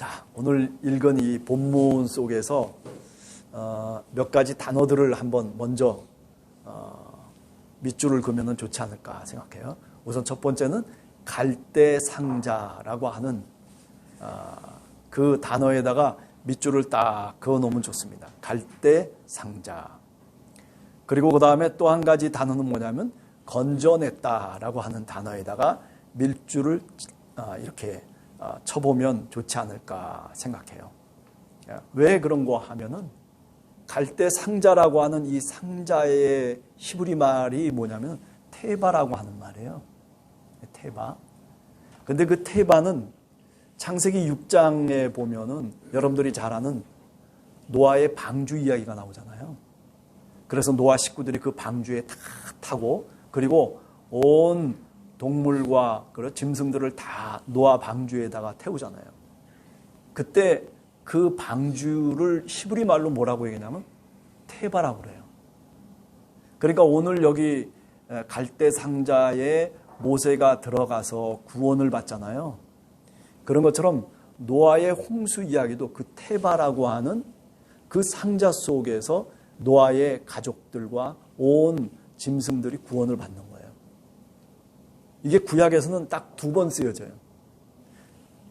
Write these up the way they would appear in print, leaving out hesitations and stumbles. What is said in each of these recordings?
자, 오늘 읽은 이 본문 속에서 몇 가지 단어들을 한번 먼저 밑줄을 그으면 좋지 않을까 생각해요. 우선 첫 번째는 갈대상자라고 하는 그 단어에다가 밑줄을 딱 그어놓으면 좋습니다. 갈대상자. 그리고 그 다음에 또 한 가지 단어는 뭐냐면 건져냈다라고 하는 단어에다가 밑줄을 이렇게 쳐보면 좋지 않을까 생각해요. 왜 그런 거 하면은 갈대상자라고 하는 이 상자의 히브리 말이 뭐냐면 테바라고 하는 말이에요. 테바. 근데 그 테바는 창세기 6장에 보면은 여러분들이 잘 아는 노아의 방주 이야기가 나오잖아요. 그래서 노아 식구들이 그 방주에 다 타고 그리고 온 동물과 짐승들을 다 노아 방주에다가 태우잖아요. 그때 그 방주를 히브리 말로 뭐라고 얘기하냐면 테바라고 그래요. 그러니까 오늘 여기 갈대상자에 모세가 들어가서 구원을 받잖아요. 그런 것처럼 노아의 홍수 이야기도 그 테바라고 하는 그 상자 속에서 노아의 가족들과 온 짐승들이 구원을 받는 거예요. 이게 구약에서는 딱 2번 쓰여져요.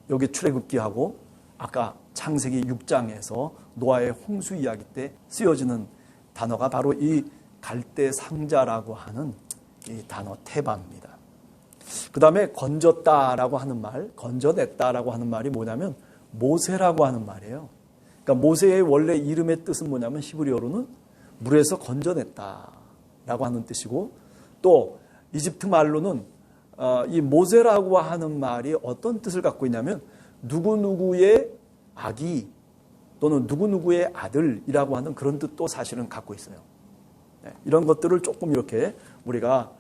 여기 출애굽기하고 아까 창세기 6장에서 노아의 홍수 이야기 때 쓰여지는 단어가 바로 이 갈대상자라고 하는 이 단어 테바입니다. 그 다음에 건졌다라고 하는 말, 건져냈다라고 하는 말이 뭐냐면 모세라고 하는 말이에요. 그러니까 모세의 원래 이름의 뜻은 뭐냐면 히브리어로는 물에서 건져냈다라고 하는 뜻이고, 또 이집트 말로는 이 모세라고 하는 말이 어떤 뜻을 갖고 있냐면 누구누구의 아기 또는 누구누구의 아들이라고 하는 그런 뜻도 사실은 갖고 있어요. 이런 것들을 조금 이렇게 우리가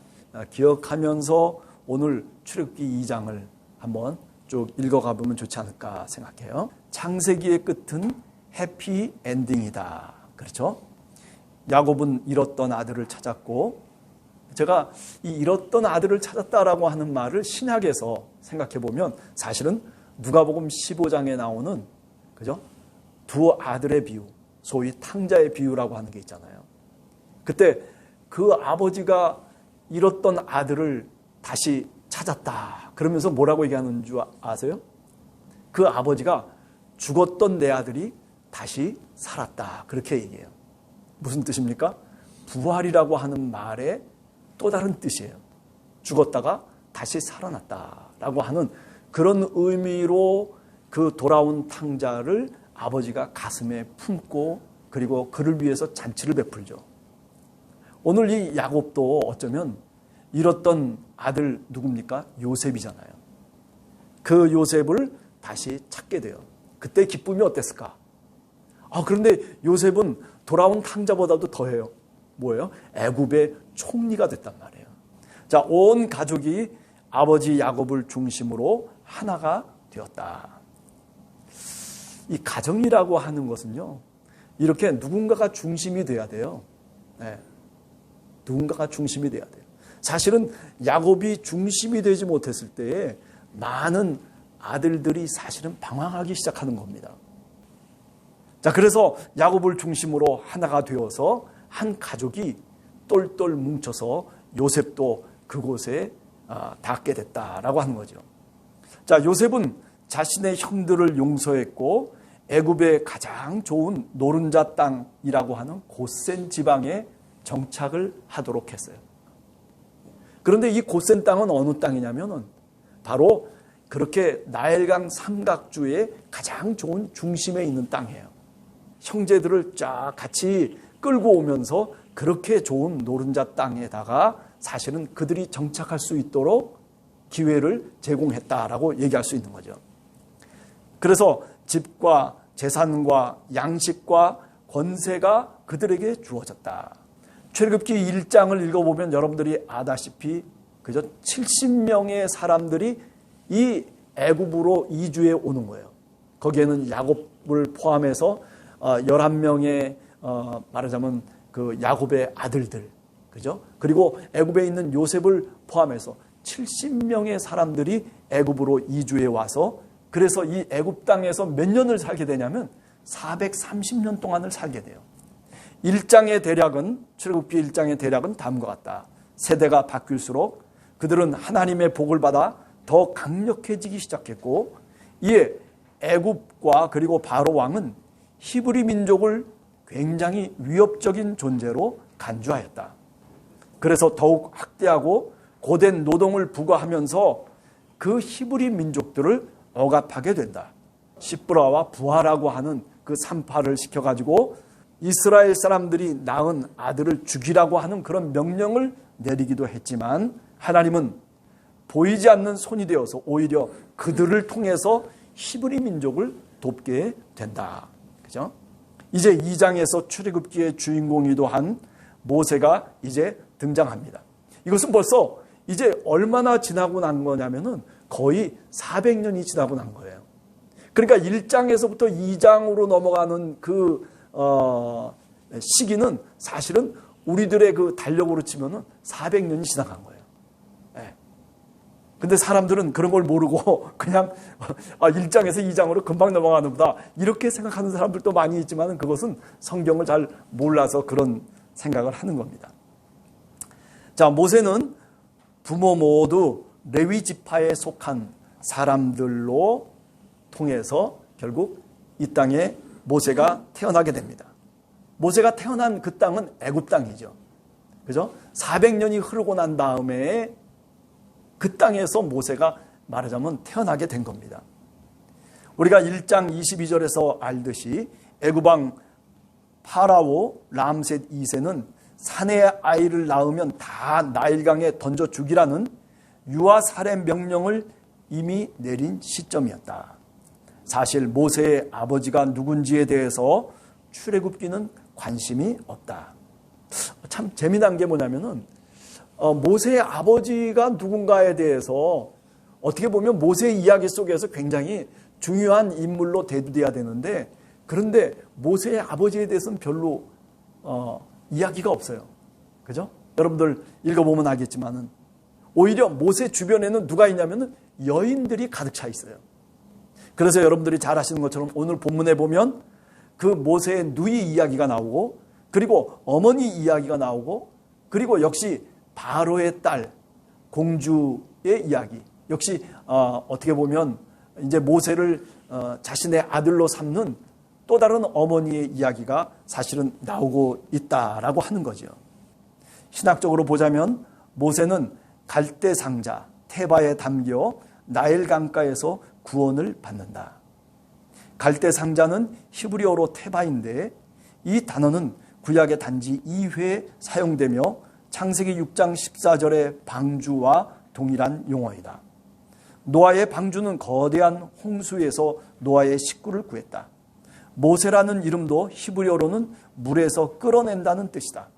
기억하면서 오늘 출애굽기 2장을 한번 쭉 읽어가 보면 좋지 않을까 생각해요. 창세기의 끝은 해피 엔딩이다. 그렇죠? 야곱은 잃었던 아들을 찾았고, 제가 이 잃었던 아들을 찾았다라고 하는 말을 신약에서 생각해 보면 사실은 누가복음 15장에 나오는, 그죠? 2 아들의 비유, 소위 탕자의 비유라고 하는 게 있잖아요. 그때 그 아버지가 잃었던 아들을 다시 찾았다. 그러면서 뭐라고 얘기하는 줄 아세요? 그 아버지가 죽었던 내 아들이 다시 살았다. 그렇게 얘기해요. 무슨 뜻입니까? 부활이라고 하는 말의 또 다른 뜻이에요. 죽었다가 다시 살아났다라고 하는 그런 의미로 그 돌아온 탕자를 아버지가 가슴에 품고 그리고 그를 위해서 잔치를 베풀죠. 오늘 이 야곱도 어쩌면 잃었던 아들 누굽니까? 요셉이잖아요. 그 요셉을 다시 찾게 돼요. 그때 기쁨이 어땠을까? 그런데 요셉은 돌아온 탕자보다도 더해요. 뭐예요? 애굽의 총리가 됐단 말이에요. 자, 온 가족이 아버지 야곱을 중심으로 하나가 되었다. 이 가정이라고 하는 것은요, 이렇게 누군가가 중심이 돼야 돼요. 네. 누군가가 중심이 돼야 돼요. 사실은 야곱이 중심이 되지 못했을 때에 많은 아들들이 사실은 방황하기 시작하는 겁니다. 자, 그래서 야곱을 중심으로 하나가 되어서 한 가족이 똘똘 뭉쳐서 요셉도 그곳에 닿게 됐다라고 하는 거죠. 자, 요셉은 자신의 형들을 용서했고 애굽의 가장 좋은 노른자 땅이라고 하는 고센 지방에 정착을 하도록 했어요. 그런데 이 고센 땅은 어느 땅이냐면은 바로 그렇게 나일강 삼각주의 가장 좋은 중심에 있는 땅이에요. 형제들을 쫙 같이 끌고 오면서 그렇게 좋은 노른자 땅에다가 사실은 그들이 정착할 수 있도록 기회를 제공했다라고 얘기할 수 있는 거죠. 그래서 집과 재산과 양식과 권세가 그들에게 주어졌다. 출애굽기 1장을 읽어보면 여러분들이 아다시피 그저 70명의 사람들이 이 애굽으로 이주해 오는 거예요. 거기에는 야곱을 포함해서 11명의 말하자면 그 야곱의 아들들, 그죠? 그리고 애굽에 있는 요셉을 포함해서 70명의 사람들이 애굽으로 이주해 와서 그래서 이 애굽 땅에서 몇 년을 살게 되냐면 430년 동안을 살게 돼요. 1장의 대략은, 출애굽기 1장의 대략은 다음과 같다. 세대가 바뀔수록 그들은 하나님의 복을 받아 더 강력해지기 시작했고, 이에 애굽과 그리고 바로 왕은 히브리 민족을 굉장히 위협적인 존재로 간주하였다. 그래서 더욱 학대하고 고된 노동을 부과하면서 그 히브리 민족들을 억압하게 된다. 시브라와 부하라고 하는 그 산파를 시켜가지고 이스라엘 사람들이 낳은 아들을 죽이라고 하는 그런 명령을 내리기도 했지만, 하나님은 보이지 않는 손이 되어서 오히려 그들을 통해서 히브리 민족을 돕게 된다. 그죠? 이제 2장에서 출애굽기의 주인공이기도 한 모세가 이제 등장합니다. 이것은 벌써 이제 얼마나 지나고 난 거냐면은 거의 400년이 지나고 난 거예요. 그러니까 1장에서부터 2장으로 넘어가는 그 시기는 사실은 우리들의 그 달력으로 치면은 400년이 지나간 거예요. 네. 근데 사람들은 그런 걸 모르고 그냥 1장에서 2장으로 금방 넘어가는 보다 이렇게 생각하는 사람들도 많이 있지만 그것은 성경을 잘 몰라서 그런 생각을 하는 겁니다. 자, 모세는 부모 모두 레위 지파에 속한 사람들로 통해서 결국 이 땅에 모세가 태어나게 됩니다. 모세가 태어난 그 땅은 애굽 땅이죠. 그죠? 400년이 흐르고 난 다음에 그 땅에서 모세가 말하자면 태어나게 된 겁니다. 우리가 1장 22절에서 알듯이 애굽 왕 파라오 람셋 2세는 사내의 아이를 낳으면 다 나일강에 던져 죽이라는 유아 살해 명령을 이미 내린 시점이었다. 사실 모세의 아버지가 누군지에 대해서 출애굽기는 관심이 없다. 참 재미난 게 뭐냐면은 모세의 아버지가 누군가에 대해서 어떻게 보면 모세의 이야기 속에서 굉장히 중요한 인물로 대두돼야 되는데, 그런데 모세의 아버지에 대해서는 별로 이야기가 없어요. 그죠? 여러분들 읽어보면 알겠지만은 오히려 모세 주변에는 누가 있냐면은 여인들이 가득 차 있어요. 그래서 여러분들이 잘 아시는 것처럼 오늘 본문에 보면 그 모세의 누이 이야기가 나오고, 그리고 어머니 이야기가 나오고, 그리고 역시 바로의 딸 공주의 이야기, 역시 어떻게 보면 이제 모세를 자신의 아들로 삼는 또 다른 어머니의 이야기가 사실은 나오고 있다라고 하는 거죠. 신학적으로 보자면 모세는 갈대 상자 테바에 담겨 나일 강가에서 구원을 받는다. 갈대 상자는 히브리어로 테바인데 이 단어는 구약에 단지 2회 사용되며 창세기 6장 14절의 방주와 동일한 용어이다. 노아의 방주는 거대한 홍수에서 노아의 식구를 구했다. 모세라는 이름도 히브리어로는 물에서 끌어낸다는 뜻이다.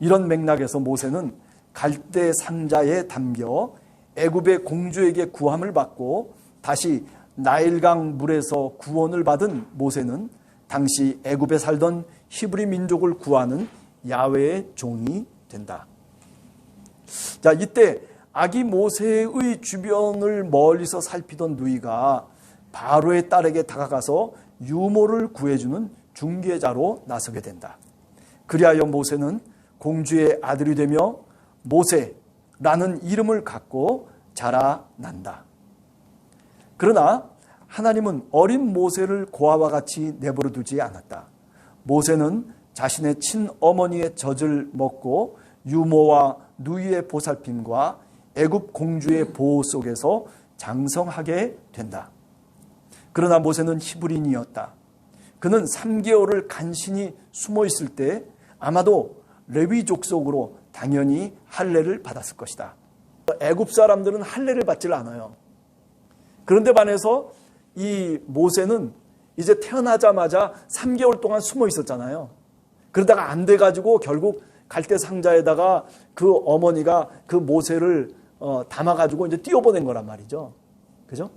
이런 맥락에서 모세는 갈대 상자에 담겨 애굽의 공주에게 구함을 받고 다시 나일강 물에서 구원을 받은 모세는 당시 애굽에 살던 히브리 민족을 구하는 야훼의 종이 된다. 자, 이때 아기 모세의 주변을 멀리서 살피던 누이가 바로의 딸에게 다가가서 유모를 구해주는 중개자로 나서게 된다. 그리하여 모세는 공주의 아들이 되며 모세라는 이름을 갖고 자라난다. 그러나 하나님은 어린 모세를 고아와 같이 내버려 두지 않았다. 모세는 자신의 친어머니의 젖을 먹고 유모와 누이의 보살핌과 애굽 공주의 보호 속에서 장성하게 된다. 그러나 모세는 히브리인이었다. 그는 3개월을 간신히 숨어 있을 때 아마도 레위 족속으로 당연히 할례를 받았을 것이다. 애굽 사람들은 할례를 받질 않아요. 그런데 반해서 이 모세는 이제 태어나자마자 3개월 동안 숨어 있었잖아요. 그러다가 안 돼가지고 결국 갈대 상자에다가 그 어머니가 그 모세를 담아가지고 이제 띄워보낸 거란 말이죠. 그죠?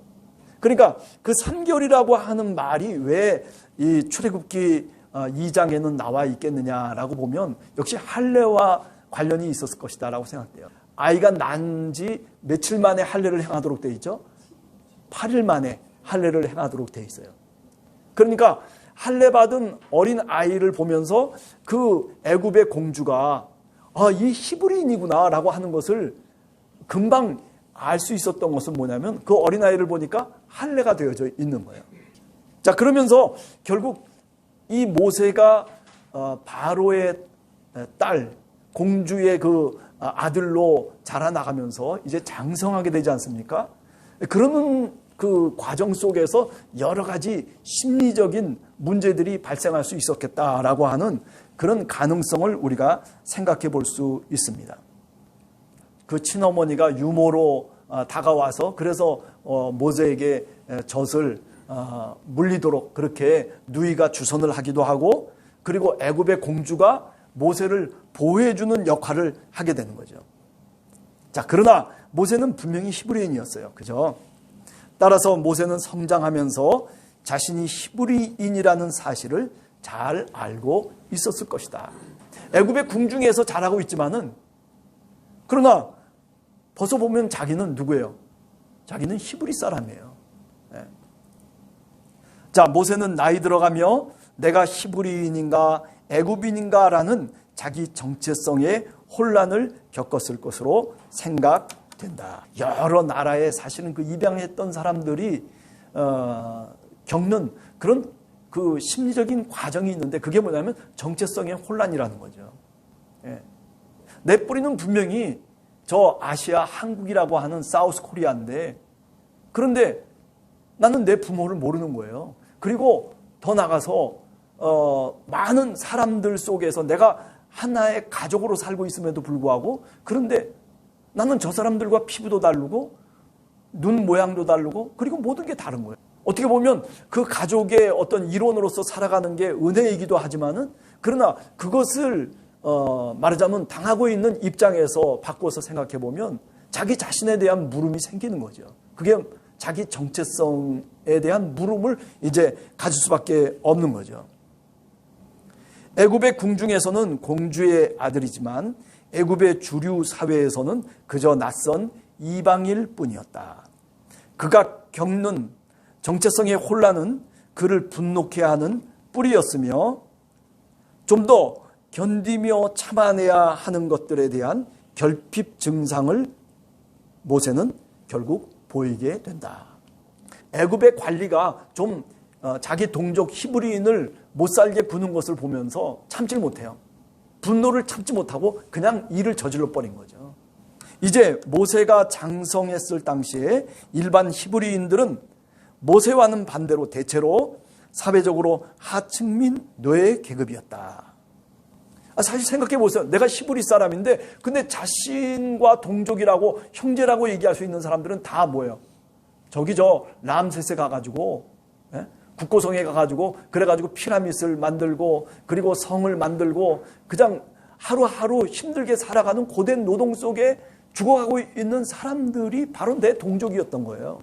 그러니까 그 3개월이라고 하는 말이 왜 이 출애굽기 2장에는 나와 있겠느냐라고 보면 역시 할례와 관련이 있었을 것이다라고 생각돼요. 아이가 난 지 며칠 만에 할례를 행하도록 되어 있죠. 8일 만에 할례를 행하도록 돼 있어요. 그러니까 할례 받은 어린 아이를 보면서 그 애굽의 공주가 이 히브리인이구나라고 하는 것을 금방 알 수 있었던 것은 뭐냐면 그 어린 아이를 보니까 할례가 되어져 있는 거예요. 자, 그러면서 결국 이 모세가 바로의 딸 공주의 그 아들로 자라나가면서 이제 장성하게 되지 않습니까? 그러는 그 과정 속에서 여러 가지 심리적인 문제들이 발생할 수 있었겠다라고 하는 그런 가능성을 우리가 생각해 볼 수 있습니다. 그 친어머니가 유모로 다가와서 그래서 모세에게 젖을 물리도록 그렇게 누이가 주선을 하기도 하고, 그리고 애굽의 공주가 모세를 보호해주는 역할을 하게 되는 거죠. 자, 그러나 모세는 분명히 히브리인이었어요. 그죠? 따라서 모세는 성장하면서 자신이 히브리인이라는 사실을 잘 알고 있었을 것이다. 애굽의 궁중에서 자라고 있지만은, 그러나 벗어보면 자기는 누구예요? 자기는 히브리 사람이에요. 네. 자, 모세는 나이 들어가며 내가 히브리인인가 애굽인인가라는 자기 정체성의 혼란을 겪었을 것으로 생각된다. 여러 나라에 사실은 그 입양했던 사람들이 겪는 그런 그 심리적인 과정이 있는데, 그게 뭐냐면 정체성의 혼란이라는 거죠. 예. 내 뿌리는 분명히 저 아시아 한국이라고 하는 사우스 코리아인데, 그런데 나는 내 부모를 모르는 거예요. 그리고 더 나가서 많은 사람들 속에서 내가 하나의 가족으로 살고 있음에도 불구하고, 그런데 나는 저 사람들과 피부도 다르고 눈 모양도 다르고 그리고 모든 게 다른 거예요. 어떻게 보면 그 가족의 어떤 일원으로서 살아가는 게 은혜이기도 하지만은, 그러나 그것을 말하자면 당하고 있는 입장에서 바꿔서 생각해 보면 자기 자신에 대한 물음이 생기는 거죠. 그게 자기 정체성에 대한 물음을 이제 가질 수밖에 없는 거죠. 애굽의 궁중에서는 공주의 아들이지만 애굽의 주류 사회에서는 그저 낯선 이방일 뿐이었다. 그가 겪는 정체성의 혼란은 그를 분노케 하는 뿌리였으며, 좀 더 견디며 참아내야 하는 것들에 대한 결핍 증상을 모세는 결국 보이게 된다. 애굽의 관리가 좀 자기 동족 히브리인을 못살게 구는 것을 보면서 참질 못해요. 분노를 참지 못하고 그냥 일을 저질러 버린 거죠. 이제 모세가 장성했을 당시에 일반 히브리인들은 모세와는 반대로 대체로 사회적으로 하층민 노예 계급이었다. 사실 생각해 보세요. 내가 히브리 사람인데 근데 자신과 동족이라고 형제라고 얘기할 수 있는 사람들은 다 뭐예요? 저기 저 람세스에 가가지고 국고성에 가가지고 그래가지고 피라미드를 만들고 그리고 성을 만들고 그냥 하루하루 힘들게 살아가는 고된 노동 속에 죽어가고 있는 사람들이 바로 내 동족이었던 거예요.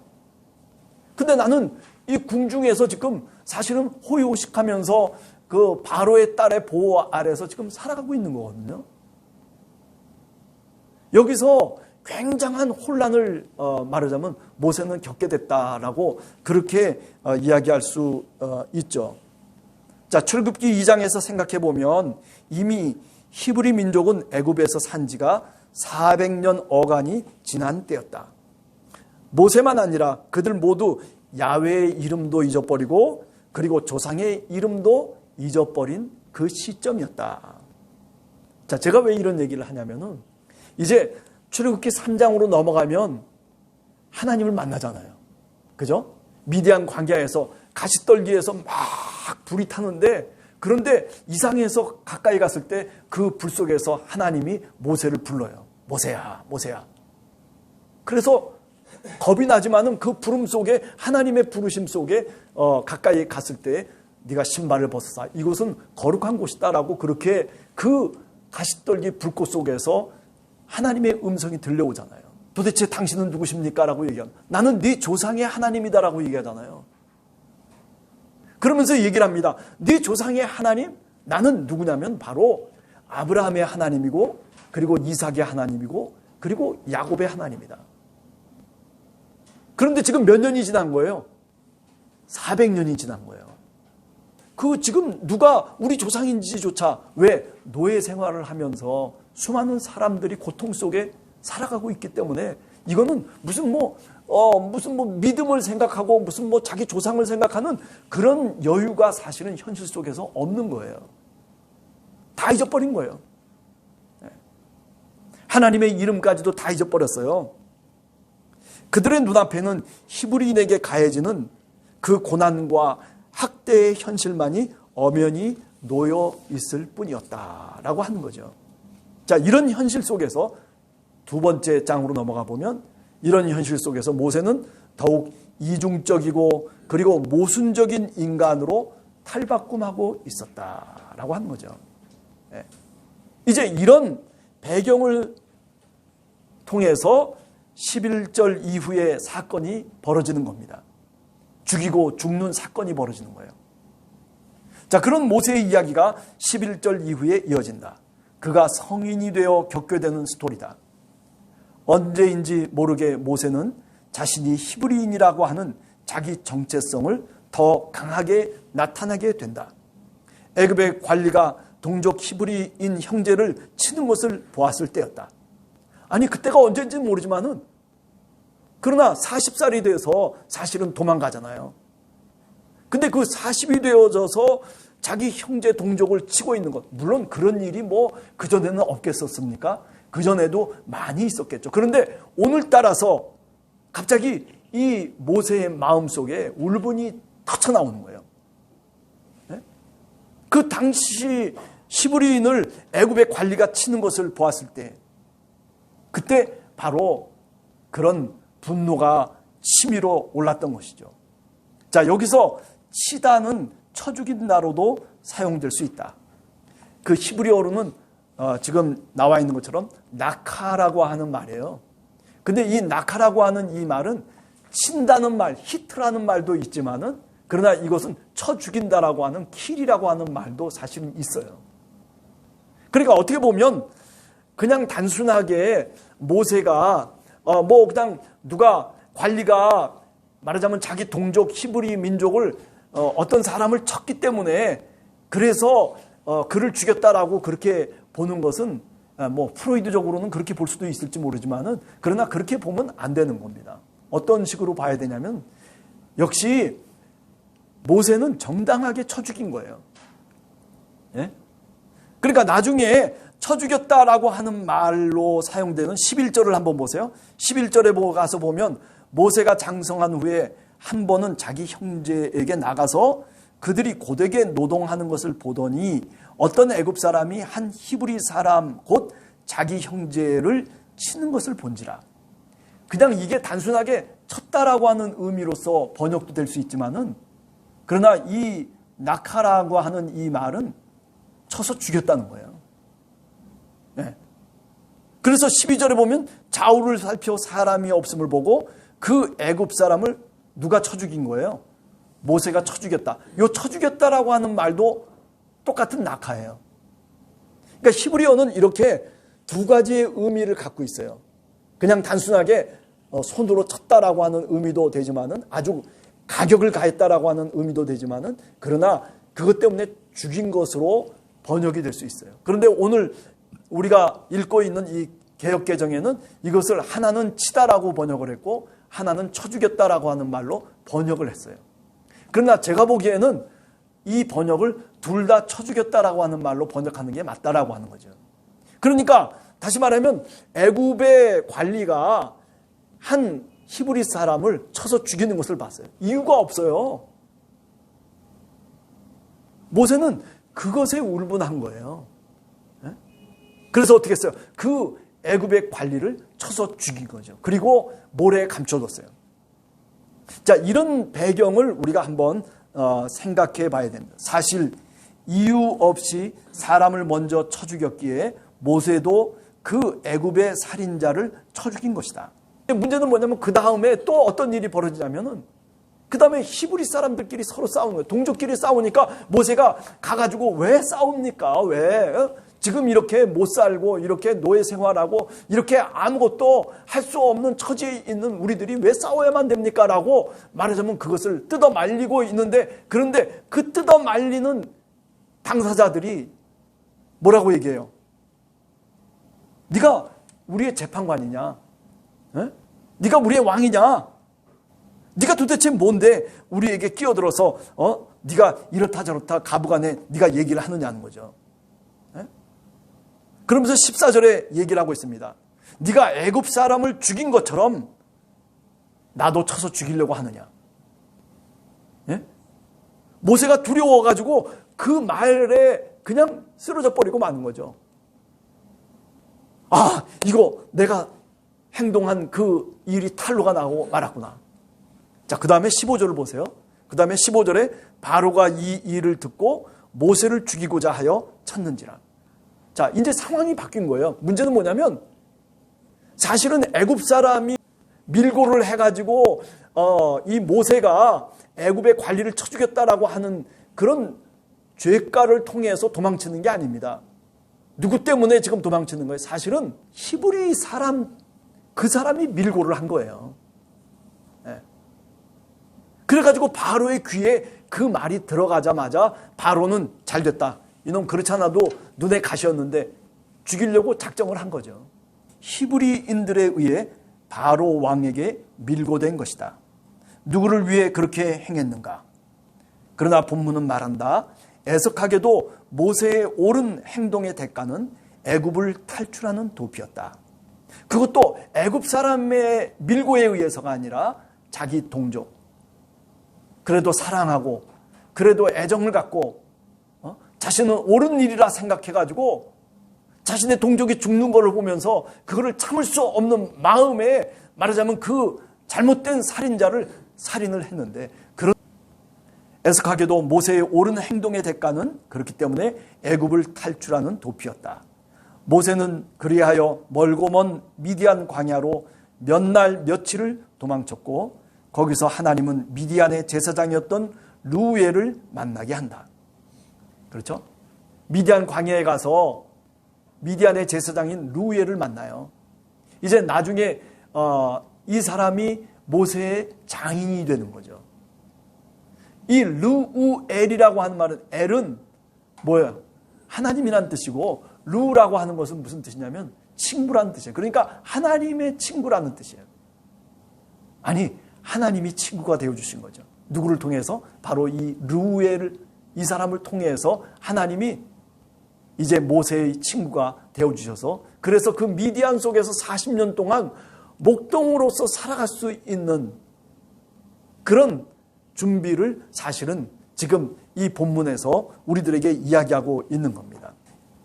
근데 나는 이 궁중에서 지금 사실은 호의호식하면서 그 바로의 딸의 보호 아래서 지금 살아가고 있는 거거든요. 여기서 굉장한 혼란을 말하자면 모세는 겪게 됐다라고 그렇게 이야기할 수 있죠. 자, 출애굽기 2장에서 생각해 보면 이미 히브리 민족은 애굽에서 산 지가 400년 어간이 지난 때였다. 모세만 아니라 그들 모두 야훼의 이름도 잊어버리고 그리고 조상의 이름도 잊어버린 그 시점이었다. 자, 제가 왜 이런 얘기를 하냐면은 이제 출애굽기 3장으로 넘어가면 하나님을 만나잖아요. 그죠? 미디안 광야에서 가시떨기에서 막 불이 타는데, 그런데 이상해서 가까이 갔을 때 그 불 속에서 하나님이 모세를 불러요. 모세야, 모세야. 그래서 겁이 나지만은 그 부름 속에 하나님의 부르심 속에 가까이 갔을 때 네가 신발을 벗어라. 이곳은 거룩한 곳이다라고 그렇게 그 가시떨기 불꽃 속에서 하나님의 음성이 들려오잖아요. 도대체 당신은 누구십니까? 라고 얘기하면 나는 네 조상의 하나님이다라고 얘기하잖아요. 그러면서 얘기를 합니다. 네 조상의 하나님? 나는 누구냐면 바로 아브라함의 하나님이고 그리고 이삭의 하나님이고 그리고 야곱의 하나님이다. 그런데 지금 몇 년이 지난 거예요? 400년이 지난 거예요. 그 지금 누가 우리 조상인지조차 왜 노예 생활을 하면서 수많은 사람들이 고통 속에 살아가고 있기 때문에 이거는 무슨 믿음을 생각하고 무슨 자기 조상을 생각하는 그런 여유가 사실은 현실 속에서 없는 거예요. 다 잊어버린 거예요. 하나님의 이름까지도 다 잊어버렸어요. 그들의 눈앞에는 히브리인에게 가해지는 그 고난과 학대의 현실만이 엄연히 놓여 있을 뿐이었다라고 하는 거죠. 자, 이런 현실 속에서 두 번째 장으로 넘어가 보면 이런 현실 속에서 모세는 더욱 이중적이고 그리고 모순적인 인간으로 탈바꿈하고 있었다라고 하는 거죠. 이제 이런 배경을 통해서 11절 이후에 사건이 벌어지는 겁니다. 죽이고 죽는 사건이 벌어지는 거예요. 자, 그런 모세의 이야기가 11절 이후에 이어진다. 그가 성인이 되어 겪게 되는 스토리다. 언제인지 모르게 모세는 자신이 히브리인이라고 하는 자기 정체성을 더 강하게 나타나게 된다. 애굽의 관리가 동족 히브리인 형제를 치는 것을 보았을 때였다. 아니, 그때가 언제인지 모르지만은 그러나 40살이 돼서 사실은 도망가잖아요. 근데 그 40이 되어져서 자기 형제 동족을 치고 있는 것, 물론 그런 일이 그전에는 없겠었습니까? 그전에도 많이 있었겠죠. 그런데 오늘따라서 갑자기 이 모세의 마음속에 울분이 터쳐나오는 거예요. 그 당시 히브리인을 애굽의 관리가 치는 것을 보았을 때 그때 바로 그런 분노가 치밀어 올랐던 것이죠. 자, 여기서 치다는 쳐 죽인다로도 사용될 수 있다. 그 히브리어로는 지금 나와 있는 것처럼 나카라고 하는 말이에요. 근데 이 나카라고 하는 이 말은 친다는 말, 히트라는 말도 있지만은 그러나 이것은 쳐 죽인다라고 하는 킬이라고 하는 말도 사실은 있어요. 그러니까 어떻게 보면 그냥 단순하게 모세가 그냥 누가 관리가 말하자면 자기 동족 히브리 민족을 어떤 사람을 쳤기 때문에 그래서 그를 죽였다라고 그렇게 보는 것은 프로이드적으로는 그렇게 볼 수도 있을지 모르지만은 그러나 그렇게 보면 안 되는 겁니다. 어떤 식으로 봐야 되냐면 역시 모세는 정당하게 쳐 죽인 거예요. 예? 그러니까 나중에 쳐 죽였다라고 하는 말로 사용되는 11절을 한번 보세요. 11절에 가서 보면 모세가 장성한 후에 한 번은 자기 형제에게 나가서 그들이 고되게 노동하는 것을 보더니 어떤 애굽 사람이 한 히브리 사람 곧 자기 형제를 치는 것을 본지라. 그냥 이게 단순하게 쳤다라고 하는 의미로서 번역도 될 수 있지만은 그러나 이 나카라고 하는 이 말은 쳐서 죽였다는 거예요. 네. 그래서 12절에 보면 좌우를 살펴 사람이 없음을 보고 그 애굽 사람을 누가 쳐 죽인 거예요? 모세가 쳐 죽였다. 이 쳐 죽였다라고 하는 말도 똑같은 낙하예요. 그러니까 히브리어는 이렇게 두 가지의 의미를 갖고 있어요. 그냥 단순하게 손으로 쳤다라고 하는 의미도 되지만은 아주 가격을 가했다라고 하는 의미도 되지만은 그러나 그것 때문에 죽인 것으로 번역이 될 수 있어요. 그런데 오늘 우리가 읽고 있는 이 개역개정에는 이것을 하나는 치다라고 번역을 했고 하나는 쳐 죽였다라고 하는 말로 번역을 했어요. 그러나 제가 보기에는 이 번역을 둘 다 쳐 죽였다라고 하는 말로 번역하는 게 맞다라고 하는 거죠. 그러니까 다시 말하면 애굽의 관리가 한 히브리 사람을 쳐서 죽이는 것을 봤어요. 이유가 없어요. 모세는 그것에 울분한 거예요. 그래서 어떻게 했어요? 그 애굽의 관리를 쳐서 죽인 거죠. 그리고 모래에 감춰뒀어요. 자, 이런 배경을 우리가 한번 생각해 봐야 됩니다. 사실 이유 없이 사람을 먼저 쳐 죽였기에 모세도 그 애굽의 살인자를 쳐 죽인 것이다. 문제는 뭐냐면 그 다음에 또 어떤 일이 벌어지냐면은 그 다음에 히브리 사람들끼리 서로 싸우는 거예요. 동족끼리 싸우니까 모세가 가가지고 왜 싸웁니까? 왜? 지금 이렇게 못 살고 이렇게 노예 생활하고 이렇게 아무것도 할 수 없는 처지에 있는 우리들이 왜 싸워야만 됩니까? 라고 말하자면 그것을 뜯어 말리고 있는데, 그런데 그 뜯어 말리는 당사자들이 뭐라고 얘기해요? 네가 우리의 재판관이냐? 에? 네가 우리의 왕이냐? 네가 도대체 뭔데 우리에게 끼어들어서 네가 이렇다 저렇다 가부간에 네가 얘기를 하느냐는 거죠. 그러면서 14절에 얘기를 하고 있습니다. 네가 애굽 사람을 죽인 것처럼 나도 쳐서 죽이려고 하느냐. 예? 모세가 두려워가지고 그 말에 그냥 쓰러져 버리고 마는 거죠. 아, 이거 내가 행동한 그 일이 탄로가 나오고 말았구나. 자, 그 다음에 15절을 보세요. 그 다음에 15절에 바로가 이 일을 듣고 모세를 죽이고자 하여 쳤는지라. 자, 이제 상황이 바뀐 거예요. 문제는 뭐냐면 사실은 애굽 사람이 밀고를 해가지고 이 모세가 애굽의 관리를 쳐 죽였다라고 하는 그런 죄가를 통해서 도망치는 게 아닙니다. 누구 때문에 지금 도망치는 거예요? 사실은 히브리 사람, 그 사람이 밀고를 한 거예요. 네. 그래가지고 바로의 귀에 그 말이 들어가자마자 바로는 잘 됐다. 이놈 그렇지 않아도 눈에 가시였는데 죽이려고 작정을 한 거죠. 히브리인들에 의해 바로 왕에게 밀고된 것이다. 누구를 위해 그렇게 행했는가? 그러나 본문은 말한다. 애석하게도 모세의 옳은 행동의 대가는 애굽을 탈출하는 도피였다. 그것도 애굽 사람의 밀고에 의해서가 아니라 자기 동족, 그래도 사랑하고 그래도 애정을 갖고 자신은 옳은 일이라 생각해가지고 자신의 동족이 죽는 것을 보면서 그거를 참을 수 없는 마음에 말하자면 그 잘못된 살인자를 살인을 했는데, 그런 애석하게도 모세의 옳은 행동의 대가는 그렇기 때문에 애굽을 탈출하는 도피였다. 모세는 그리하여 멀고 먼 미디안 광야로 몇 날 며칠을 도망쳤고 거기서 하나님은 미디안의 제사장이었던 루우엘을 만나게 한다. 그렇죠? 미디안 광야에 가서 미디안의 제사장인 루우엘을 만나요. 이제 나중에 이 사람이 모세의 장인이 되는 거죠. 이 루우엘이라고 하는 말은, 엘은 뭐예요? 하나님이라는 뜻이고, 루라고 하는 것은 무슨 뜻이냐면 친구라는 뜻이에요. 그러니까 하나님의 친구라는 뜻이에요. 아니, 하나님이 친구가 되어주신 거죠. 누구를 통해서? 바로 이 루우엘을, 이 사람을 통해서 하나님이 이제 모세의 친구가 되어주셔서, 그래서 그 미디안 속에서 40년 동안 목동으로서 살아갈 수 있는 그런 준비를 사실은 지금 이 본문에서 우리들에게 이야기하고 있는 겁니다.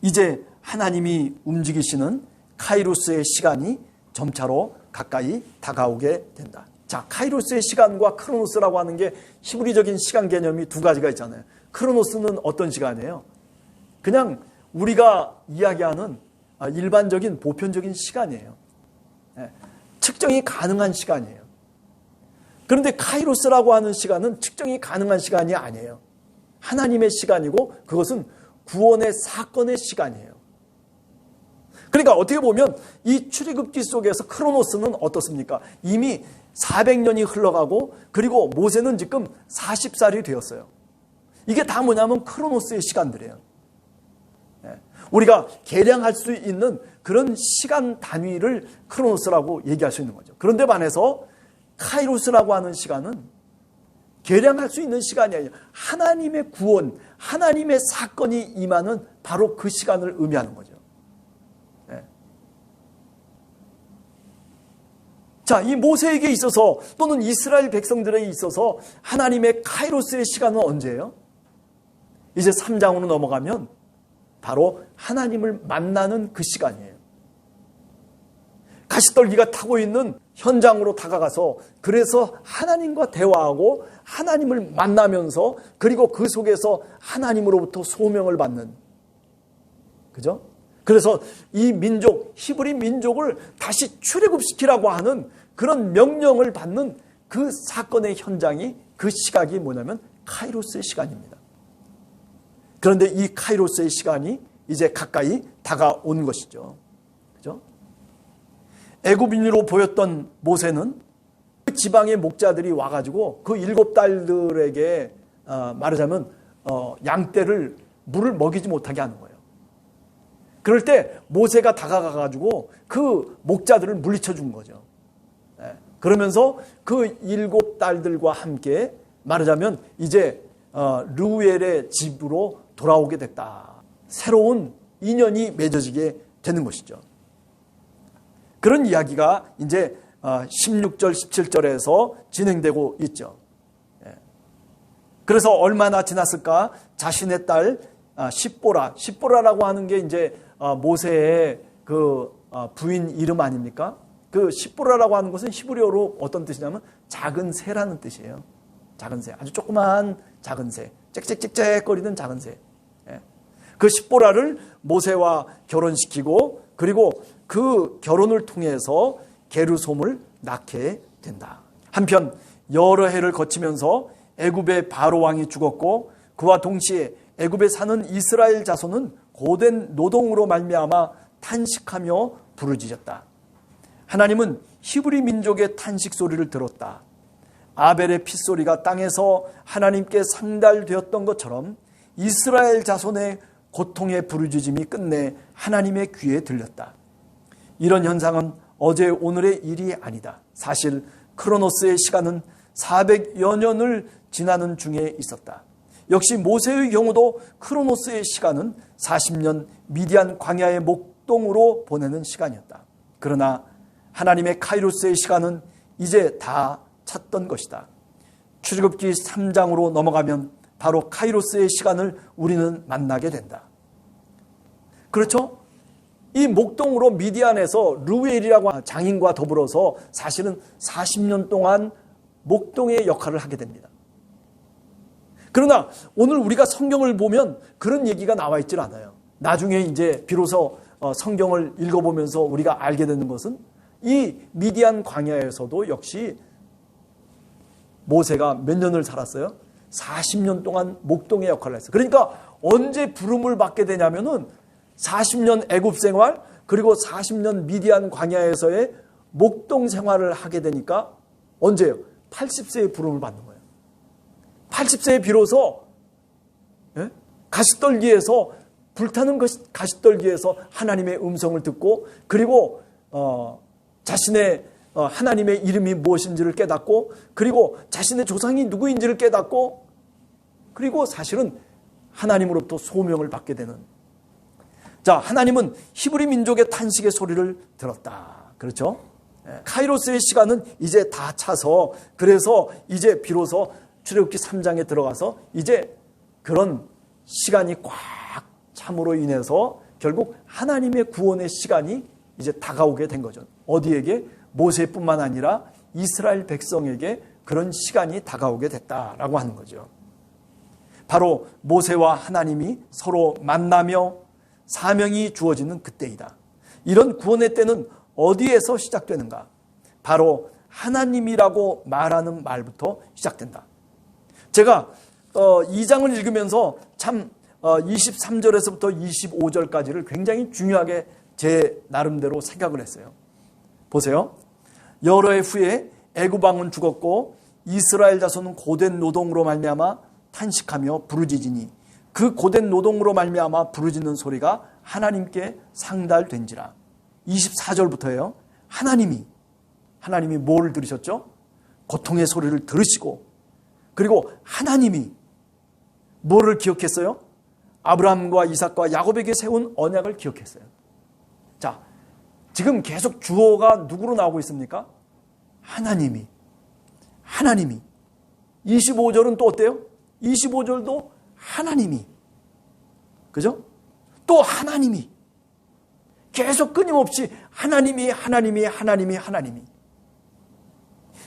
이제 하나님이 움직이시는 카이로스의 시간이 점차로 가까이 다가오게 된다. 자, 카이로스의 시간과 크로노스라고 하는 게 히브리적인 시간 개념이 두 가지가 있잖아요. 크로노스는 어떤 시간이에요? 그냥 우리가 이야기하는 일반적인 보편적인 시간이에요. 측정이 가능한 시간이에요. 그런데 카이로스라고 하는 시간은 측정이 가능한 시간이 아니에요. 하나님의 시간이고 그것은 구원의 사건의 시간이에요. 그러니까 어떻게 보면 이 출애굽기 속에서 크로노스는 어떻습니까? 이미 400년이 흘러가고 그리고 모세는 지금 40살이 되었어요. 이게 다 뭐냐면 크로노스의 시간들이에요. 우리가 계량할 수 있는 그런 시간 단위를 크로노스라고 얘기할 수 있는 거죠. 그런데 반해서 카이로스라고 하는 시간은 계량할 수 있는 시간이 아니에요. 하나님의 구원, 하나님의 사건이 임하는 바로 그 시간을 의미하는 거죠. 자, 이 모세에게 있어서 또는 이스라엘 백성들에게 있어서 하나님의 카이로스의 시간은 언제예요? 이제 3장으로 넘어가면 바로 하나님을 만나는 그 시간이에요. 가시떨기가 타고 있는 현장으로 다가가서 그래서 하나님과 대화하고 하나님을 만나면서 그리고 그 속에서 하나님으로부터 소명을 받는, 그죠? 그래서 이 민족, 히브리 민족을 다시 출애굽시키라고 하는 그런 명령을 받는 그 사건의 현장이, 그 시각이 뭐냐면 카이로스의 시간입니다. 그런데 이 카이로스의 시간이 이제 가까이 다가온 것이죠. 그죠? 애굽인으로 보였던 모세는 그 지방의 목자들이 와가지고 그 7딸들에게 말하자면 양떼를 물을 먹이지 못하게 하는 거예요. 그럴 때 모세가 다가가가지고 그 목자들을 물리쳐 준 거죠. 그러면서 그 7딸들과 함께 말하자면 이제 르우엘의 집으로 돌아오게 됐다. 새로운 인연이 맺어지게 되는 것이죠. 그런 이야기가 이제 16절, 17절에서 진행되고 있죠. 그래서 얼마나 지났을까? 자신의 딸 십보라라고 하는 게 이제 모세의 그 부인 이름 아닙니까? 그 십보라라고 하는 것은 히브리어로 어떤 뜻이냐면 작은 새라는 뜻이에요. 작은 새, 아주 조그마한 작은 새, 짹짹짹짹거리는 작은 새. 그 십보라를 모세와 결혼시키고 그리고 그 결혼을 통해서 게르솜을 낳게 된다. 한편 여러 해를 거치면서 애굽의 바로 왕이 죽었고 그와 동시에 애굽에 사는 이스라엘 자손은 고된 노동으로 말미암아 탄식하며 부르짖었다. 하나님은 히브리 민족의 탄식 소리를 들었다. 아벨의 핏소리가 땅에서 하나님께 상달되었던 것처럼 이스라엘 자손의 고통의 부르짖음이 끝내 하나님의 귀에 들렸다. 이런 현상은 어제 오늘의 일이 아니다. 사실 크로노스의 시간은 400여 년을 지나는 중에 있었다. 역시 모세의 경우도 크로노스의 시간은 40년 미디안 광야의 목동으로 보내는 시간이었다. 그러나 하나님의 카이로스의 시간은 이제 다 찼던 것이다. 출애굽기 3장으로 넘어가면 바로 카이로스의 시간을 우리는 만나게 된다. 그렇죠? 이 목동으로 미디안에서 르우엘이라고 하는 장인과 더불어서 사실은 40년 동안 목동의 역할을 하게 됩니다. 그러나 오늘 우리가 성경을 보면 그런 얘기가 나와 있질 않아요. 나중에 이제 비로소 성경을 읽어보면서 우리가 알게 되는 것은 이 미디안 광야에서도 역시 모세가 몇 년을 살았어요? 40년 동안 목동의 역할을 했어요. 그러니까 언제 부름을 받게 되냐면은 40년 애굽 생활 그리고 40년 미디안 광야에서의 목동 생활을 하게 되니까 언제요? 80세에 부름을 받는 거예요. 80세에 비로소 가시떨기에서 불타는 가시떨기에서 하나님의 음성을 듣고 그리고 자신의 하나님의 이름이 무엇인지를 깨닫고 그리고 자신의 조상이 누구인지를 깨닫고 그리고 사실은 하나님으로부터 소명을 받게 되는. 자, 하나님은 히브리 민족의 탄식의 소리를 들었다. 그렇죠? 카이로스의 시간은 이제 다 차서 그래서 이제 비로소 출애굽기 3장에 들어가서 이제 그런 시간이 꽉 참으로 인해서 결국 하나님의 구원의 시간이 이제 다가오게 된 거죠. 어디에게? 모세뿐만 아니라 이스라엘 백성에게 그런 시간이 다가오게 됐다라고 하는 거죠. 바로 모세와 하나님이 서로 만나며 사명이 주어지는 그때이다. 이런 구원의 때는 어디에서 시작되는가? 바로 하나님이라고 말하는 말부터 시작된다. 제가 2장을 읽으면서 참 23절에서부터 25절까지를 굉장히 중요하게 제 나름대로 생각을 했어요. 보세요. 여러 해 후에 애굽 왕은 죽었고 이스라엘 자손은 고된 노동으로 말미암아 탄식하며 부르짖으니 그 고된 노동으로 말미암아 부르짖는 소리가 하나님께 상달된지라. 24절부터예요. 하나님이 뭐를 들으셨죠? 고통의 소리를 들으시고 그리고 하나님이 뭐를 기억했어요? 아브라함과 이삭과 야곱에게 세운 언약을 기억했어요. 자, 지금 계속 주어가 누구로 나오고 있습니까? 하나님이. 25절은 또 어때요? 25절도 하나님이. 그죠? 또 하나님이. 계속 끊임없이 하나님이.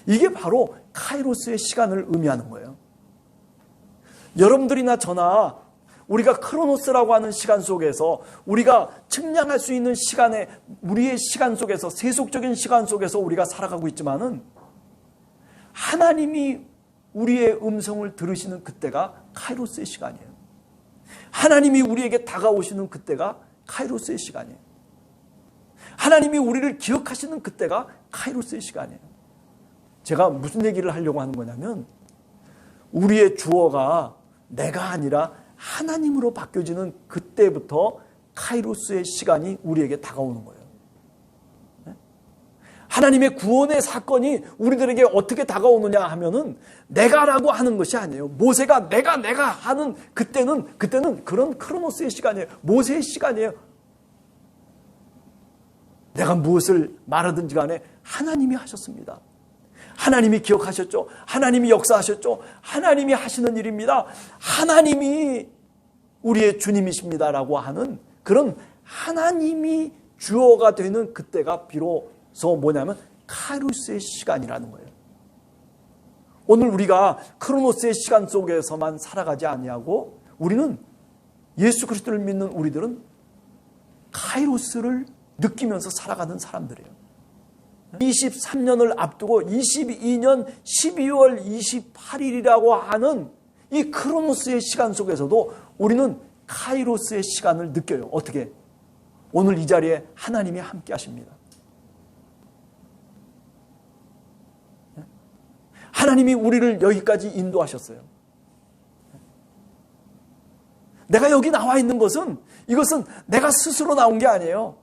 이게 바로 카이로스의 시간을 의미하는 거예요. 여러분들이나 저나 우리가 크로노스라고 하는 시간 속에서 우리가 측량할 수 있는 시간에 우리의 시간 속에서 세속적인 시간 속에서 우리가 살아가고 있지만은 하나님이 우리의 음성을 들으시는 그때가 카이로스의 시간이에요. 하나님이 우리에게 다가오시는 그때가 카이로스의 시간이에요. 하나님이 우리를 기억하시는 그때가 카이로스의 시간이에요. 제가 무슨 얘기를 하려고 하는 거냐면 우리의 주어가 내가 아니라 하나님으로 바뀌어지는 그때부터 카이로스의 시간이 우리에게 다가오는 거예요. 하나님의 구원의 사건이 우리들에게 어떻게 다가오느냐 하면은 내가라고 하는 것이 아니에요. 모세가 내가 하는 그때는 그런 크로노스의 시간이에요. 모세의 시간이에요. 내가 무엇을 말하든지 간에 하나님이 하셨습니다. 하나님이 기억하셨죠. 하나님이 역사하셨죠. 하나님이 하시는 일입니다. 하나님이 우리의 주님이십니다라고 하는 그런 하나님이 주어가 되는 그때가 비로소 뭐냐면 카이로스의 시간이라는 거예요. 오늘 우리가 크로노스의 시간 속에서만 살아가지 아니하고 우리는 예수 그리스도를 믿는 우리들은 카이로스를 느끼면서 살아가는 사람들이에요. 23년을 앞두고 22년 12월 28일이라고 하는 이 크로노스의 시간 속에서도 우리는 카이로스의 시간을 느껴요. 어떻게? 오늘 이 자리에 하나님이 함께 하십니다. 하나님이 우리를 여기까지 인도하셨어요. 내가 여기 나와 있는 것은 이것은 내가 스스로 나온 게 아니에요.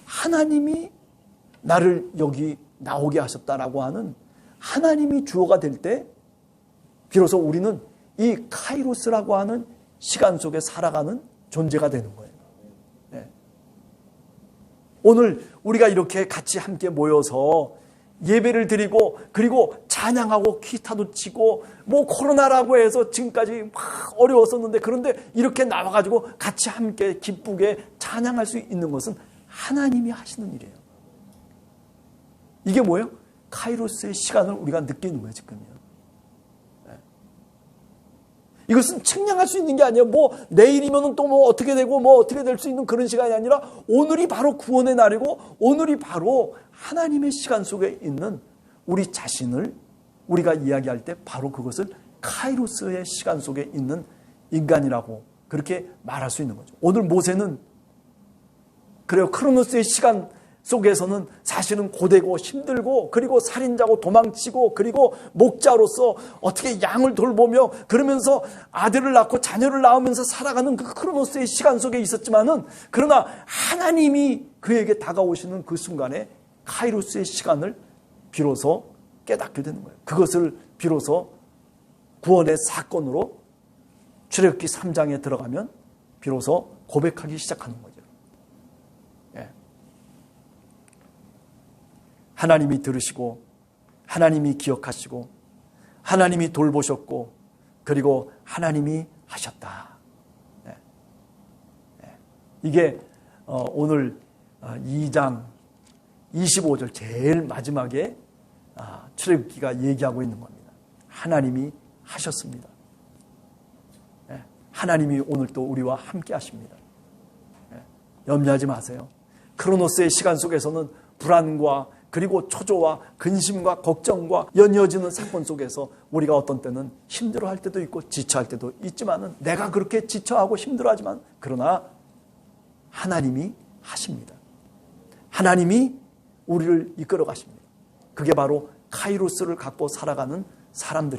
하나님이 나를 여기 나오게 하셨다라고 하는 하나님이 주어가 될 때 비로소 우리는 이 카이로스라고 하는 시간 속에 살아가는 존재가 되는 거예요. 네. 오늘 우리가 이렇게 같이 함께 모여서 예배를 드리고 그리고 찬양하고 기타도 치고 뭐 코로나라고 해서 지금까지 막 어려웠었는데 그런데 이렇게 나와가지고 같이 함께 기쁘게 찬양할 수 있는 것은 하나님이 하시는 일이에요. 이게 뭐예요? 카이로스의 시간을 우리가 느끼는 거예요, 지금요. 네. 이것은 측량할 수 있는 게 아니에요. 뭐 내일이면 또 뭐 어떻게 되고 뭐 어떻게 될 수 있는 그런 시간이 아니라 오늘이 바로 구원의 날이고 오늘이 바로 하나님의 시간 속에 있는 우리 자신을 우리가 이야기할 때 바로 그것을 카이로스의 시간 속에 있는 인간이라고 그렇게 말할 수 있는 거죠. 오늘 모세는 그래요. 크로노스의 시간 속에서는 사실은 고되고 힘들고 그리고 살인자고 도망치고 그리고 목자로서 어떻게 양을 돌보며 그러면서 아들을 낳고 자녀를 낳으면서 살아가는 그 크로노스의 시간 속에 있었지만은 그러나 하나님이 그에게 다가오시는 그 순간에 카이로스의 시간을 비로소 깨닫게 되는 거예요. 그것을 비로소 구원의 사건으로 출애굽기 3장에 들어가면 비로소 고백하기 시작하는 거죠. 하나님이 들으시고 하나님이 기억하시고 하나님이 돌보셨고 그리고 하나님이 하셨다. 네. 네. 이게 오늘 2장 25절 제일 마지막에 출애굽기가 얘기하고 있는 겁니다. 하나님이 하셨습니다. 네. 하나님이 오늘 또 우리와 함께 하십니다. 네. 염려하지 마세요. 크로노스의 시간 속에서는 불안과 그리고 초조와 근심과 걱정과 연이어지는 사건 속에서 우리가 어떤 때는 힘들어할 때도 있고 지쳐할 때도 있지만은 내가 그렇게 지쳐하고 힘들어하지만 그러나 하나님이 하십니다. 하나님이 우리를 이끌어 가십니다. 그게 바로 카이로스를 갖고 살아가는 사람들입니다.